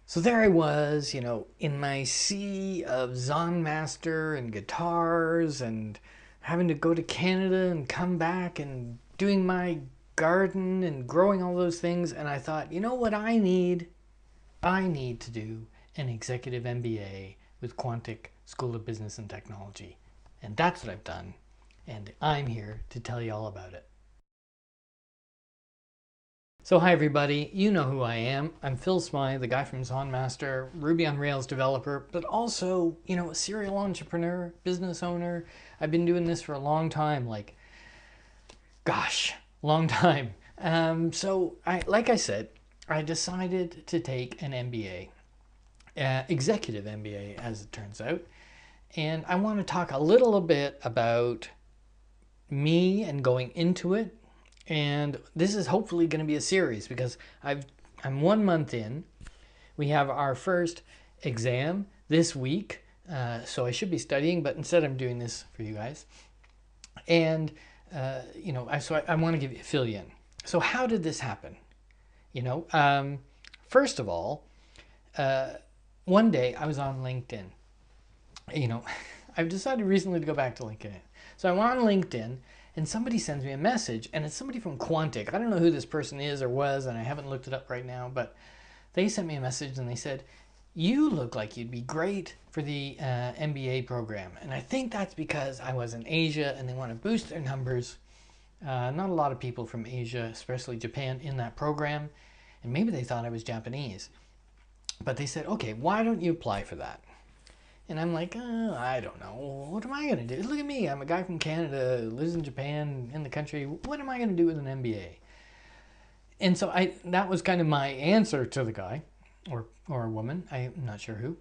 So there I was, in my sea of Zonmaster and guitars and having to go to Canada and come back and doing my garden and growing all those things. And I thought, you know what I need? I need to do an Executive MBA with Quantic School of Business and Technology. And that's what I've done. And I'm here to tell you all about it. So hi everybody, you know who I am. I'm Phil Smythe, the guy from Zonmaster, Ruby on Rails developer, but also, a serial entrepreneur, business owner. I've been doing this for a long time, long time. Like I said, I decided to take an MBA, Executive MBA as it turns out. And I want to talk a little bit about me and going into it. And this is hopefully going to be a series because I'm 1 month in. We have our first exam this week, so I should be studying, but instead I'm doing this for you guys. And I want to fill you in. So how did this happen? First of all, one day I was on LinkedIn. I've decided recently to go back to LinkedIn. So I'm on LinkedIn and somebody sends me a message, and it's somebody from Quantic. I don't know who this person is or was, and I haven't looked it up right now, but they sent me a message and they said, you look like you'd be great for the MBA program. And I think that's because I was in Asia and they want to boost their numbers. Not a lot of people from Asia, especially Japan, in that program. And maybe they thought I was Japanese. But they said, okay, why don't you apply for that? And I'm like, I don't know. What am I going to do? Look at me. I'm a guy from Canada, lives in Japan, in the country. What am I going to do with an MBA? And so that was kind of my answer to the guy, or a woman. I'm not sure who.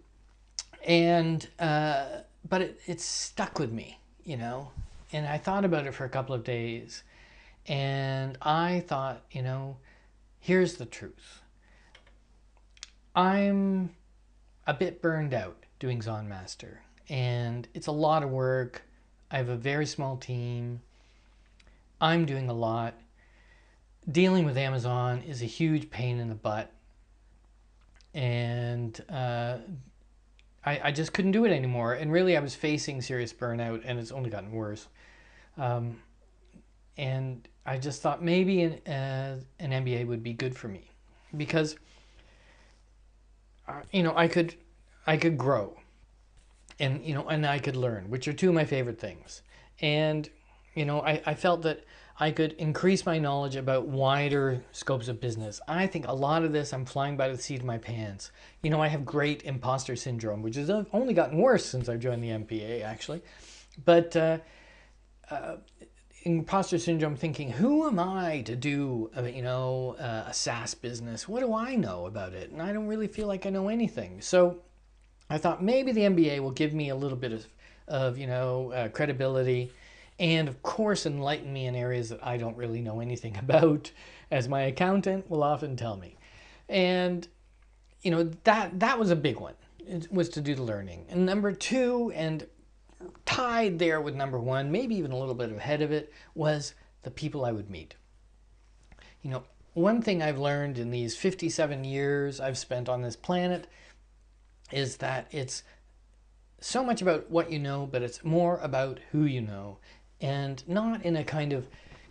And but it stuck with me, And I thought about it for a couple of days. And I thought, here's the truth. I'm a bit burned out doing Zonmaster, and it's a lot of work. I have a very small team. I'm doing a lot. Dealing with Amazon is a huge pain in the butt, and I just couldn't do it anymore. And really, I was facing serious burnout, and it's only gotten worse. And I just thought maybe an MBA would be good for me because I could grow, and and I could learn, which are two of my favorite things. And I felt that I could increase my knowledge about wider scopes of business. I think a lot of this I'm flying by the seat of my pants. I have great imposter syndrome, which has only gotten worse since I joined the MBA, actually. But imposter syndrome, thinking, who am I to do a SaaS business? What do I know about it? And I don't really feel like I know anything. So I thought maybe the MBA will give me a little bit of credibility, and of course enlighten me in areas that I don't really know anything about, as my accountant will often tell me. And that was a big one. It was to do the learning. And number two, and tied there with number one, maybe even a little bit ahead of it, was the people I would meet. One thing I've learned in these 57 years I've spent on this planet is that it's so much about what you know, but it's more about who you know, and not in a kind of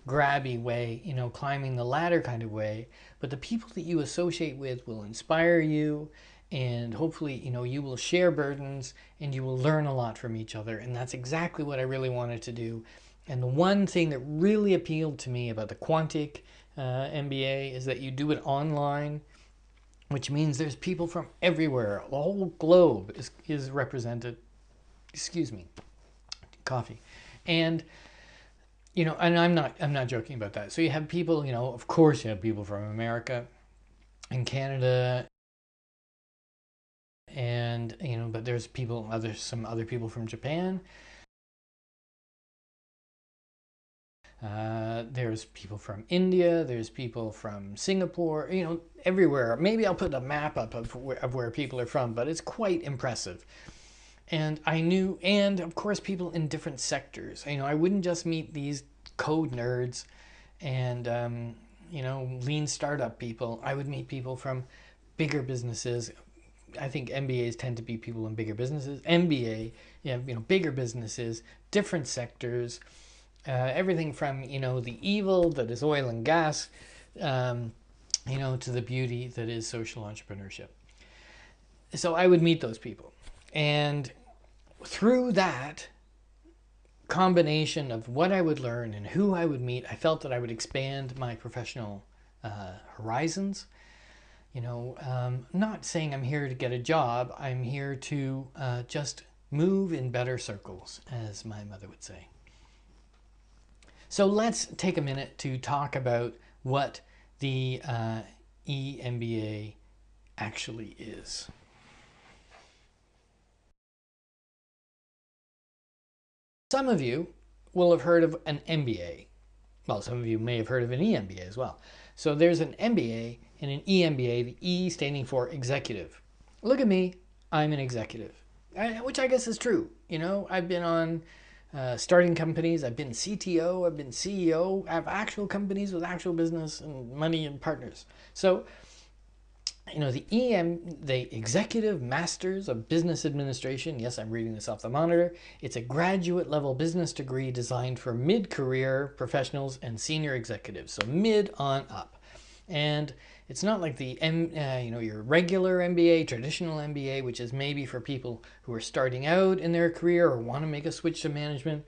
grabby way, climbing the ladder kind of way, but the people that you associate with will inspire you, and hopefully, you will share burdens and you will learn a lot from each other. And that's exactly what I really wanted to do. And the one thing that really appealed to me about the Quantic MBA is that you do it online, which means there's people from everywhere. The whole globe is represented. Excuse me, coffee. And and I'm not joking about that. So you have people, of course you have people from America and Canada, and but there's some other people from Japan. There's people from India, there's people from Singapore, everywhere. Maybe I'll put a map up of where people are from, but it's quite impressive. And and of course people in different sectors. I wouldn't just meet these code nerds and lean startup people. I would meet people from bigger businesses, I think MBAs tend to be people in bigger businesses. MBA, bigger businesses, different sectors, everything from, the evil that is oil and gas, to the beauty that is social entrepreneurship. So I would meet those people. And through that combination of what I would learn and who I would meet, I felt that I would expand my professional horizons. Not saying I'm here to get a job. I'm here to just move in better circles, as my mother would say. So let's take a minute to talk about what the EMBA actually is. Some of you will have heard of an MBA. Well, some of you may have heard of an EMBA as well. So there's an MBA and an EMBA, the E standing for executive. Look at me, I'm an executive, which I guess is true. I've been on starting companies, I've been CTO, I've been CEO, I have actual companies with actual business and money and partners. So, the Executive Masters of Business Administration, yes, I'm reading this off the monitor, it's a graduate level business degree designed for mid-career professionals and senior executives, so mid on up. And it's not like the your regular MBA, traditional MBA, which is maybe for people who are starting out in their career or want to make a switch to management.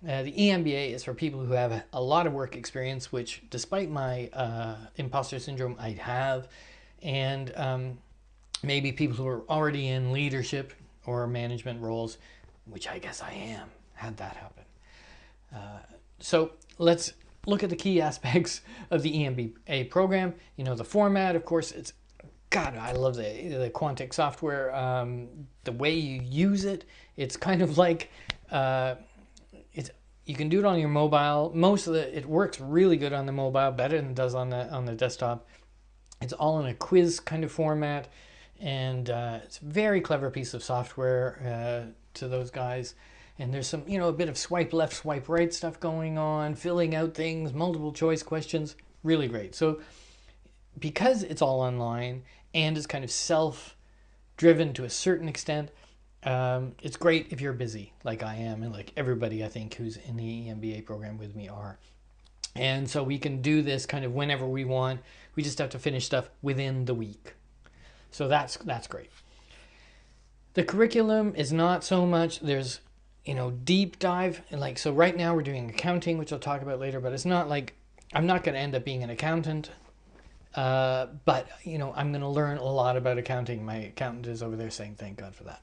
The EMBA is for people who have a lot of work experience, which despite my imposter syndrome, I have. And maybe people who are already in leadership or management roles, which I guess I am, had that happen. So let's look at the key aspects of the EMBA program. The format, of course, God, I love the Quantic software. The way you use it, it's kind of like, you can do it on your mobile. It works really good on the mobile, better than it does on the desktop. It's all in a quiz kind of format, and it's a very clever piece of software to those guys. And there's some, a bit of swipe left, swipe right stuff going on, filling out things, multiple choice questions, really great. So because it's all online and it's kind of self-driven to a certain extent, it's great if you're busy like I am and like everybody I think who's in the EMBA program with me are. And so we can do this kind of whenever we want. We just have to finish stuff within the week. So that's great. The curriculum is not so much, there's, deep dive. And so right now we're doing accounting, which I'll talk about later, but it's not like, I'm not going to end up being an accountant. But, I'm going to learn a lot about accounting. My accountant is over there saying, thank God for that.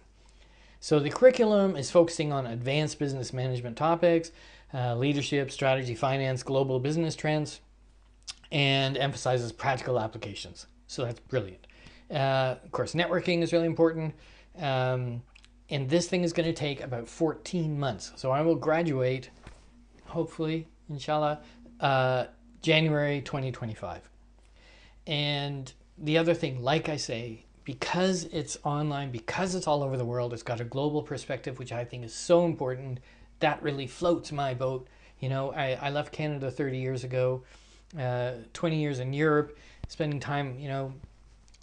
So the curriculum is focusing on advanced business management topics, leadership, strategy, finance, global business trends, and emphasizes practical applications. So that's brilliant. Of course, networking is really important. And this thing is going to take about 14 months. So I will graduate, hopefully, inshallah, January 2025. And the other thing, like I say, because it's online, because it's all over the world, it's got a global perspective, which I think is so important. That really floats my boat. I left Canada 30 years ago, 20 years in Europe, spending time,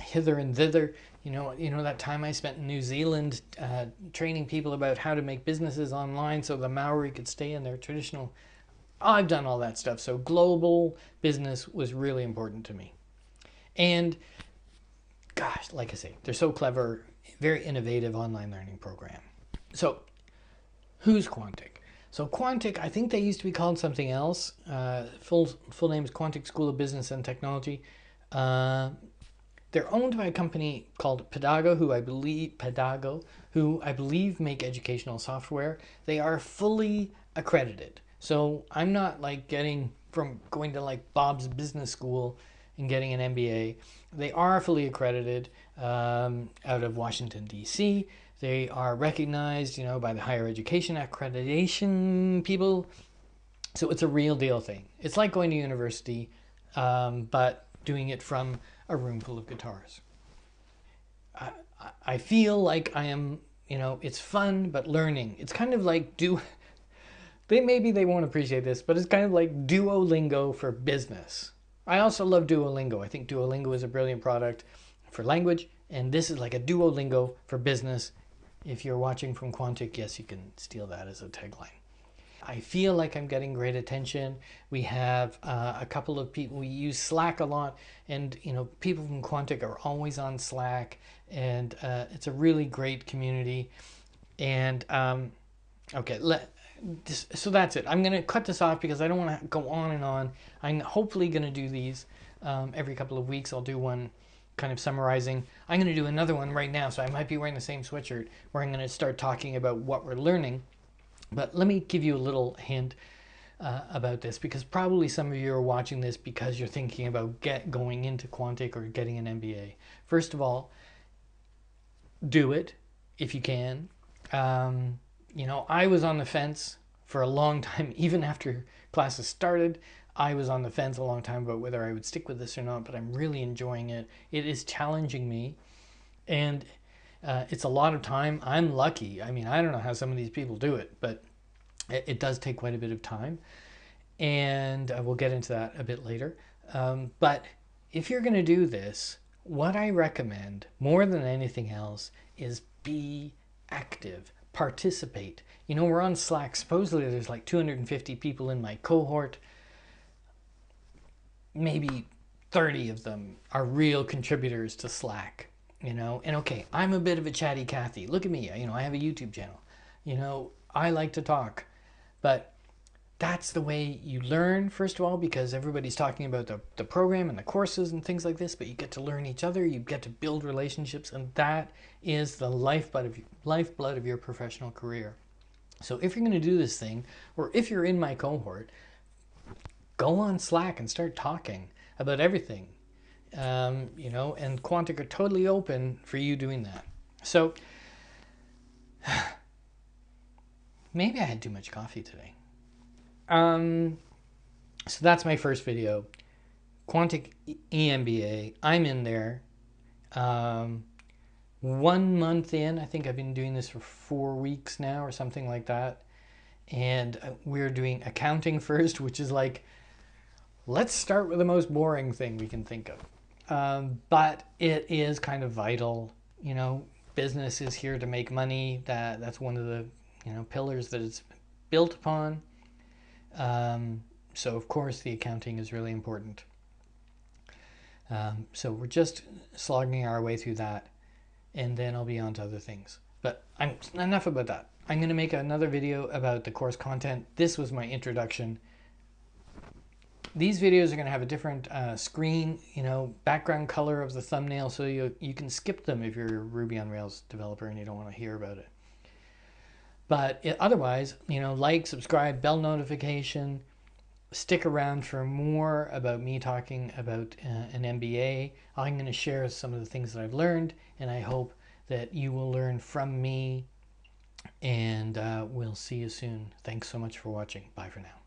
hither and thither. That time I spent in New Zealand training people about how to make businesses online so the Maori could stay in their traditional. I've done all that stuff. So global business was really important to me. And gosh, like I say, they're so clever, very innovative online learning program. So who's Quantic? So Quantic, I think they used to be called something else. Full name is Quantic School of Business and Technology. They're owned by a company called Pedago, who I believe make educational software. They are fully accredited. So I'm not like going to like Bob's Business School and getting an MBA. They are fully accredited out of Washington, D.C. They are recognized, by the higher education accreditation people. So it's a real deal thing. It's like going to university, but doing it from a room full of guitars. I feel like I am, it's fun, but learning. It's kind of like maybe they won't appreciate this, but it's kind of like Duolingo for business. I also love Duolingo. I think Duolingo is a brilliant product for language, And this is like a Duolingo for business. If you're watching from Quantic, yes, you can steal that as a tagline. I feel like I'm getting great attention. We have a couple of people, we use Slack a lot, and people from Quantic are always on Slack, and it's a really great community. And okay, so that's it. I'm going to cut this off because I don't want to go on and on. I'm hopefully going to do these every couple of weeks. I'll do one kind of summarizing. I'm going to do another one right now, so I might be wearing the same sweatshirt, where I'm going to start talking about what we're learning. But let me give you a little hint about this, because probably some of you are watching this because you're thinking about going into Quantic or getting an MBA. First of all, do it if you can. I was on the fence for a long time, even after classes started. I was on the fence a long time about whether I would stick with this or not, but I'm really enjoying it. It is challenging me, and it's a lot of time. I'm lucky. I mean, I don't know how some of these people do it, but it does take quite a bit of time, and we'll get into that a bit later. But if you're going to do this, what I recommend more than anything else is be active, participate. We're on Slack. Supposedly there's like 250 people in my cohort. Maybe 30 of them are real contributors to Slack. And okay, I'm a bit of a chatty Cathy. Look at me. I have a YouTube channel. I like to talk. But that's the way you learn, first of all, because everybody's talking about the program and the courses and things like this, but you get to learn each other, you get to build relationships, and that is the lifeblood of your professional career. So if you're going to do this thing, or if you're in my cohort, go on Slack and start talking about everything. And Quantic are totally open for you doing that. So maybe I had too much coffee today. So that's my first video. Quantic EMBA. I'm in there. 1 month in. I think I've been doing this for 4 weeks now or something like that. And we're doing accounting first, which is like, let's start with the most boring thing we can think of. But it is kind of vital. Business is here to make money. That's one of the pillars that it's built upon. So of course the accounting is really important. So we're just slogging our way through that, and then I'll be on to other things. But enough about that. I'm going to make another video about the course content. This was my introduction. These videos are going to have a different screen, background color of the thumbnail, so you can skip them if you're a Ruby on Rails developer and you don't want to hear about it. But otherwise, like, subscribe, bell notification, stick around for more about me talking about an MBA. I'm going to share some of the things that I've learned, and I hope that you will learn from me, and we'll see you soon. Thanks so much for watching. Bye for now.